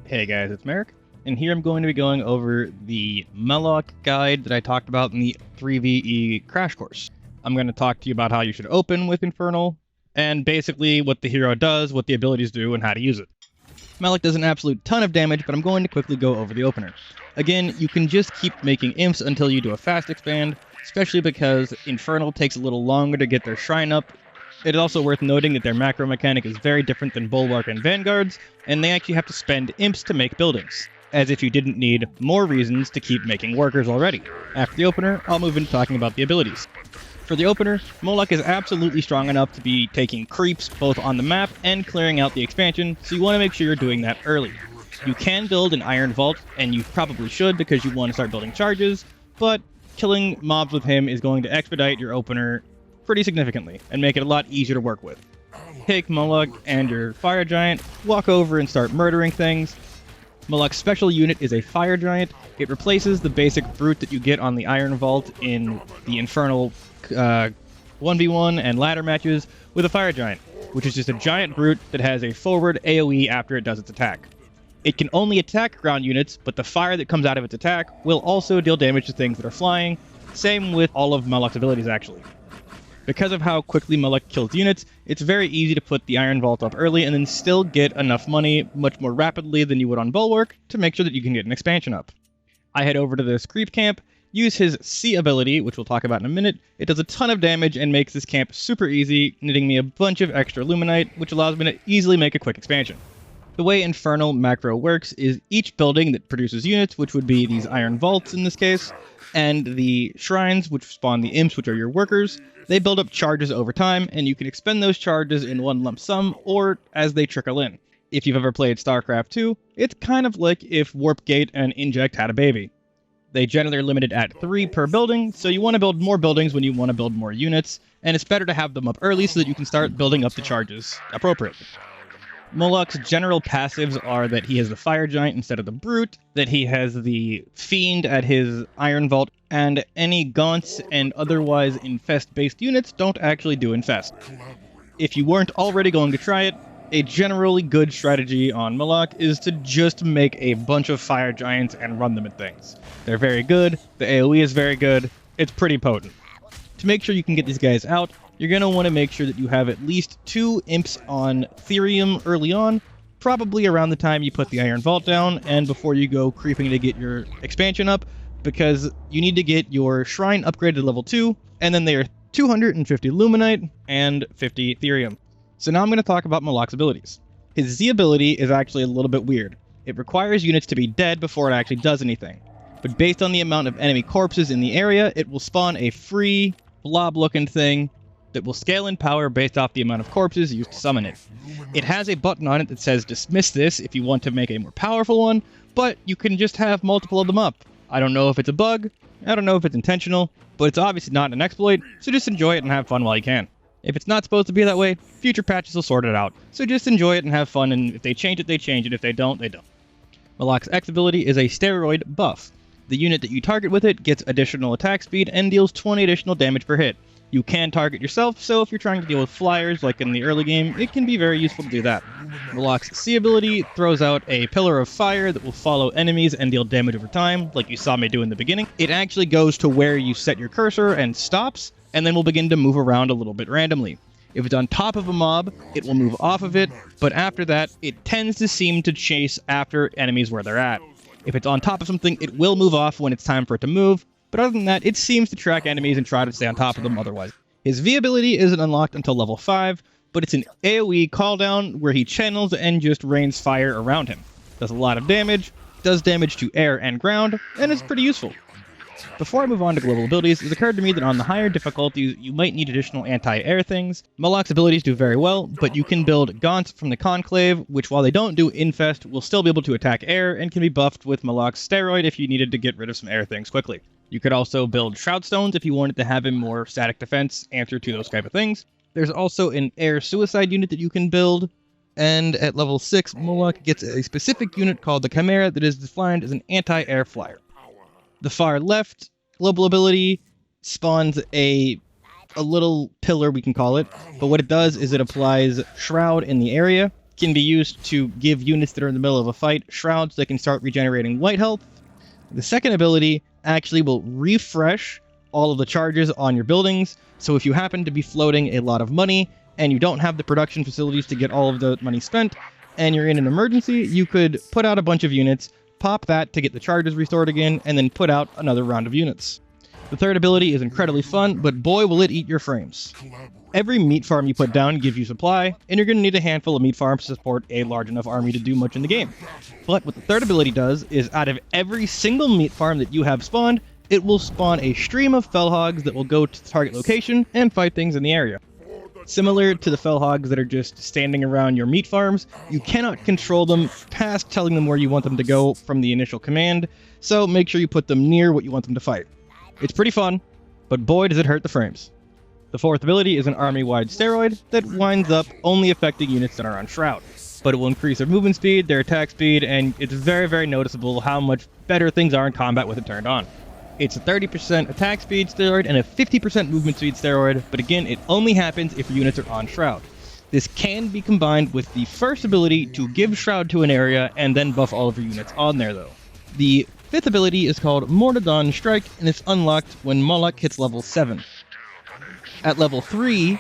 Hey guys, it's Merrick, and here I'm going to be going over the Molach guide that I talked about in the 3VE crash course. I'm going to talk to you about how you should open with Infernal, and basically what the hero does, what the abilities do, and how to use it. Molach does an absolute ton of damage, but I'm going to quickly go over the opener. Again, you can just keep making imps until you do a fast expand, especially because Infernal takes a little longer to get their shrine up. It is also worth noting that their macro mechanic is very different than Bulwark and Vanguards, and they actually have to spend imps to make buildings, as if you didn't need more reasons to keep making workers already. After the opener, I'll move into talking about the abilities. For the opener, Molach is absolutely strong enough to be taking creeps both on the map and clearing out the expansion, so you want to make sure you're doing that early. You can build an Iron Vault, and you probably should because you want to start building charges, but killing mobs with him is going to expedite your opener pretty significantly, and make it a lot easier to work with. Take Molach and your Fire Giant, walk over and start murdering things. Molach's special unit is a Fire Giant. It replaces the basic brute that you get on the Iron Vault in the Infernal 1v1 and ladder matches with a Fire Giant, which is just a giant brute that has a forward AoE after it does its attack. It can only attack ground units, but the fire that comes out of its attack will also deal damage to things that are flying. Same with all of Molach's abilities, actually. Because of how quickly Molach kills units, it's very easy to put the Iron Vault up early and then still get enough money much more rapidly than you would on Bulwark to make sure that you can get an expansion up. I head over to this creep camp, use his C ability, which we'll talk about in a minute. It does a ton of damage and makes this camp super easy, netting me a bunch of extra Luminite, which allows me to easily make a quick expansion. The way Infernal macro works is each building that produces units, which would be these Iron Vaults in this case, and the Shrines, which spawn the Imps, which are your workers, they build up charges over time, and you can expend those charges in one lump sum, or as they trickle in. If you've ever played StarCraft 2, it's kind of like if Warpgate and Inject had a baby. They generally are limited at 3 per building, so you want to build more buildings when you want to build more units, and it's better to have them up early so that you can start building up the charges appropriately. Molach's general passives are that he has the Fire Giant instead of the Brute, that he has the Fiend at his Iron Vault, and any Gaunts and otherwise Infest-based units don't actually do Infest. If you weren't already going to try it, a generally good strategy on Molach is to just make a bunch of Fire Giants and run them at things. They're very good, the AoE is very good, it's pretty potent. To make sure you can get these guys out, you're going to want to make sure that you have at least 2 imps on Therium early on, probably around the time you put the Iron Vault down and before you go creeping to get your expansion up, because you need to get your Shrine upgraded to level 2, and then they are 250 Luminite and 50 Therium. So now I'm going to talk about Molach's abilities. His Z ability is actually a little bit weird. It requires units to be dead before it actually does anything, but based on the amount of enemy corpses in the area, it will spawn a free blob-looking thing that will scale in power based off the amount of corpses used to summon it. It has a button on it that says dismiss this if you want to make a more powerful one, but you can just have multiple of them up. I don't know if it's a bug, I don't know if it's intentional, but it's obviously not an exploit, so just enjoy it and have fun while you can. If it's not supposed to be that way, future patches will sort it out, so just enjoy it and have fun, and if they change it, they change it. If they don't, they don't. Molach's X ability is a steroid buff. The unit that you target with it gets additional attack speed and deals 20 additional damage per hit. You can target yourself, so if you're trying to deal with flyers like in the early game, it can be very useful to do that. Molach's C ability throws out a pillar of fire that will follow enemies and deal damage over time, like you saw me do in the beginning. It actually goes to where you set your cursor and stops, and then will begin to move around a little bit randomly. If it's on top of a mob, it will move off of it, but after that, it tends to seem to chase after enemies where they're at. If it's on top of something, it will move off when it's time for it to move, but other than that, it seems to track enemies and try to stay on top of them otherwise. His V ability isn't unlocked until level 5, but it's an AoE calldown where he channels and just rains fire around him. Does a lot of damage, does damage to air and ground, and is pretty useful. Before I move on to global abilities, it occurred to me that on the higher difficulties, you might need additional anti-air things. Molach's abilities do very well, but you can build Gaunts from the Conclave, which while they don't do Infest, will still be able to attack air and can be buffed with Molach's Steroid if you needed to get rid of some air things quickly. You could also build Shroud Stones if you wanted to have a more static defense answer to those type of things. There's also an air suicide unit that you can build, and at level 6, Molach gets a specific unit called the Chimera that is defined as an anti-air flyer. The far left global ability spawns a little pillar, we can call it, but what it does is it applies Shroud in the area, can be used to give units that are in the middle of a fight shrouds so they can start regenerating white health. The second ability actually will refresh all of the charges on your buildings, so if you happen to be floating a lot of money and you don't have the production facilities to get all of the money spent, and you're in an emergency, you could put out a bunch of units, pop that to get the charges restored again, and then put out another round of units. The third ability is incredibly fun, but boy will it eat your frames. Every meat farm you put down gives you supply, and you're going to need a handful of meat farms to support a large enough army to do much in the game. But what the third ability does is out of every single meat farm that you have spawned, it will spawn a stream of fellhogs that will go to the target location and fight things in the area. Similar to the fellhogs that are just standing around your meat farms, you cannot control them past telling them where you want them to go from the initial command, so make sure you put them near what you want them to fight. It's pretty fun, but boy does it hurt the frames. The fourth ability is an army-wide steroid that winds up only affecting units that are on Shroud, but it will increase their movement speed, their attack speed, and it's very, very noticeable how much better things are in combat with it turned on. It's a 30% attack speed steroid and a 50% movement speed steroid, but again, it only happens if your units are on Shroud. This can be combined with the first ability to give Shroud to an area and then buff all of your units on there though. The fifth ability is called Mordodon Strike, and it's unlocked when Molach hits level 7. At level 3,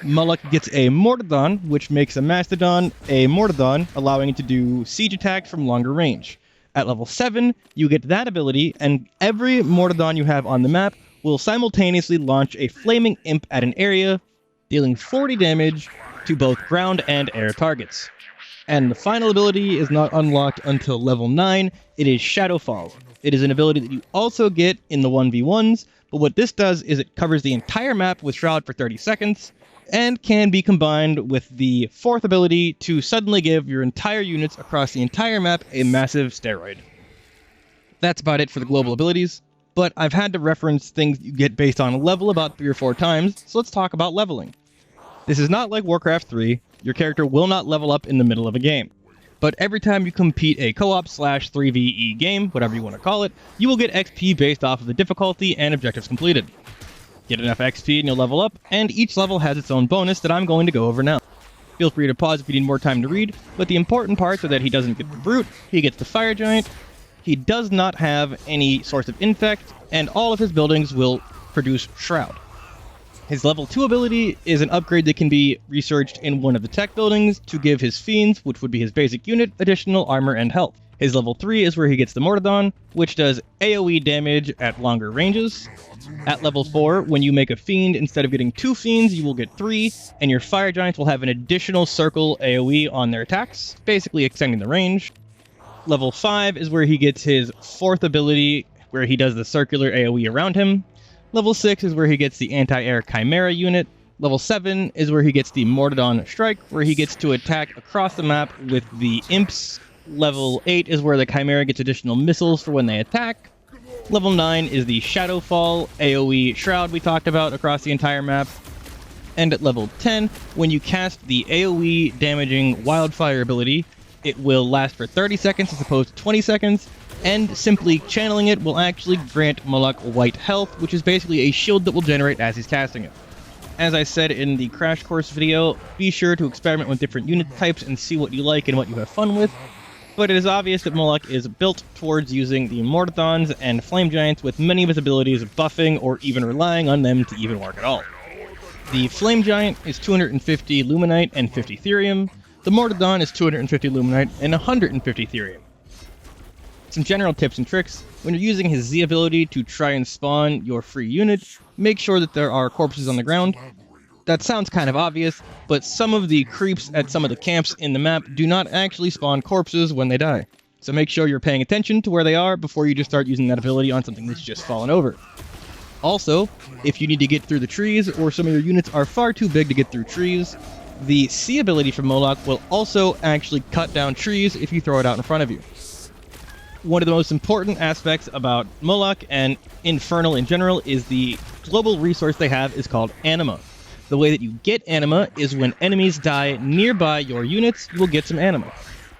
Molach gets a Mordodon, which makes a Mastodon a Mordodon, allowing it to do siege attacks from longer range. At level 7, you get that ability, and every Mordodon you have on the map will simultaneously launch a Flaming Imp at an area, dealing 40 damage to both ground and air targets. And the final ability is not unlocked until level 9, it is Shadowfall. It is an ability that you also get in the 1v1s, but what this does is it covers the entire map with Shroud for 30 seconds, and can be combined with the fourth ability to suddenly give your entire units across the entire map a massive steroid. That's about it for the global abilities, but I've had to reference things you get based on level about 3 or 4 times, so let's talk about leveling. This is not like Warcraft 3, your character will not level up in the middle of a game. But every time you compete a co-op/3ve game, whatever you want to call it, you will get XP based off of the difficulty and objectives completed. Get enough XP and you'll level up, and each level has its own bonus that I'm going to go over now. Feel free to pause if you need more time to read, but the important parts are that he doesn't get the Brute, he gets the Fire Giant, he does not have any source of Infect, and all of his buildings will produce Shroud. His level 2 ability is an upgrade that can be researched in one of the tech buildings to give his Fiends, which would be his basic unit, additional armor and health. His level 3 is where he gets the Mordodon, which does AoE damage at longer ranges. At level 4, when you make a Fiend, instead of getting 2 Fiends, you will get 3, and your Fire Giants will have an additional circle AoE on their attacks, basically extending the range. Level 5 is where he gets his fourth ability, where he does the circular AoE around him. Level 6 is where he gets the Anti-Air Chimera unit. Level 7 is where he gets the Mordodon Strike, where he gets to attack across the map with the Imps. Level 8 is where the Chimera gets additional missiles for when they attack. Level 9 is the Shadowfall AoE Shroud we talked about across the entire map. And at level 10, when you cast the AoE damaging Wildfire ability, it will last for 30 seconds as opposed to 20 seconds, and simply channeling it will actually grant Molach white health, which is basically a shield that will generate as he's casting it. As I said in the Crash Course video, be sure to experiment with different unit types and see what you like and what you have fun with, but it is obvious that Molach is built towards using the Mordodons and Flame Giants, with many of his abilities buffing or even relying on them to even work at all. The Flame Giant is 250 Luminite and 50 Therium, the Mordodon is 250 Luminite and 150 Therium. Some general tips and tricks: when you're using his Z ability to try and spawn your free unit, make sure that there are corpses on the ground. That sounds kind of obvious, but some of the creeps at some of the camps in the map do not actually spawn corpses when they die. So make sure you're paying attention to where they are before you just start using that ability on something that's just fallen over. Also, if you need to get through the trees, or some of your units are far too big to get through trees, the C ability from Molach will also actually cut down trees if you throw it out in front of you. One of the most important aspects about Molach and Infernal in general is the global resource they have is called Anima. The way that you get Anima is when enemies die nearby your units, you will get some Anima.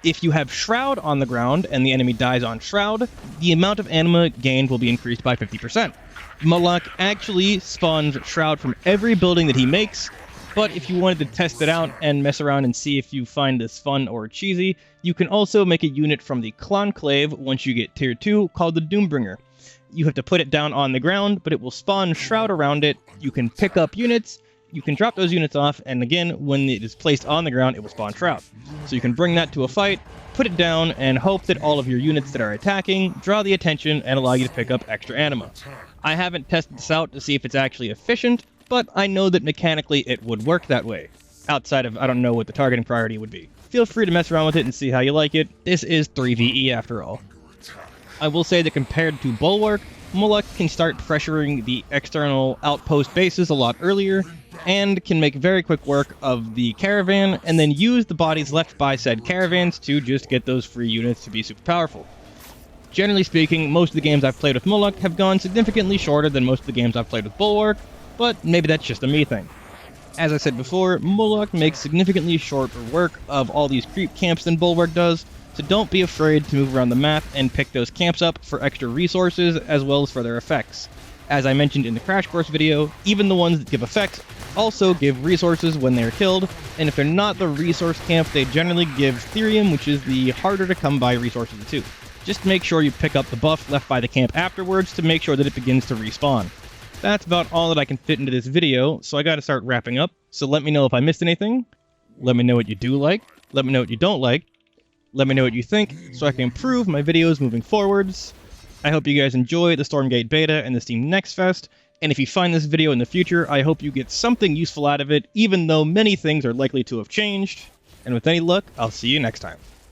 If you have Shroud on the ground and the enemy dies on Shroud, the amount of Anima gained will be increased by 50%. Molach actually spawns Shroud from every building that he makes, But if you wanted to test it out and mess around and see if you find this fun or cheesy, you can also make a unit from the Conclave once you get tier 2 called the Doombringer. You have to put it down on the ground, but it will spawn Shroud around it. You can pick up units, you can drop those units off, and again, when it is placed on the ground, it will spawn Shroud. So you can bring that to a fight, put it down, and hope that all of your units that are attacking draw the attention and allow you to pick up extra Anima. I haven't tested this out to see if it's actually efficient, but I know that mechanically it would work that way. Outside of, I don't know what the targeting priority would be. Feel free to mess around with it and see how you like it. This is 3VE after all. I will say that compared to Bulwark, Molach can start pressuring the external outpost bases a lot earlier, and can make very quick work of the caravan, and then use the bodies left by said caravans to just get those free units to be super powerful. Generally speaking, most of the games I've played with Molach have gone significantly shorter than most of the games I've played with Bulwark, but maybe that's just a me thing. As I said before, Molach makes significantly shorter work of all these creep camps than Bulwark does, so don't be afraid to move around the map and pick those camps up for extra resources as well as for their effects. As I mentioned in the Crash Course video, even the ones that give effects also give resources when they're killed, and if they're not the resource camp, they generally give Therium, which is the harder to come by resources too. Just make sure you pick up the buff left by the camp afterwards to make sure that it begins to respawn. That's about all that I can fit into this video, so I gotta start wrapping up. So let me know if I missed anything, let me know what you do like, let me know what you don't like, let me know what you think, so I can improve my videos moving forwards. I hope you guys enjoy the Stormgate beta and the Steam NextFest, and if you find this video in the future, I hope you get something useful out of it, even though many things are likely to have changed. And with any luck, I'll see you next time.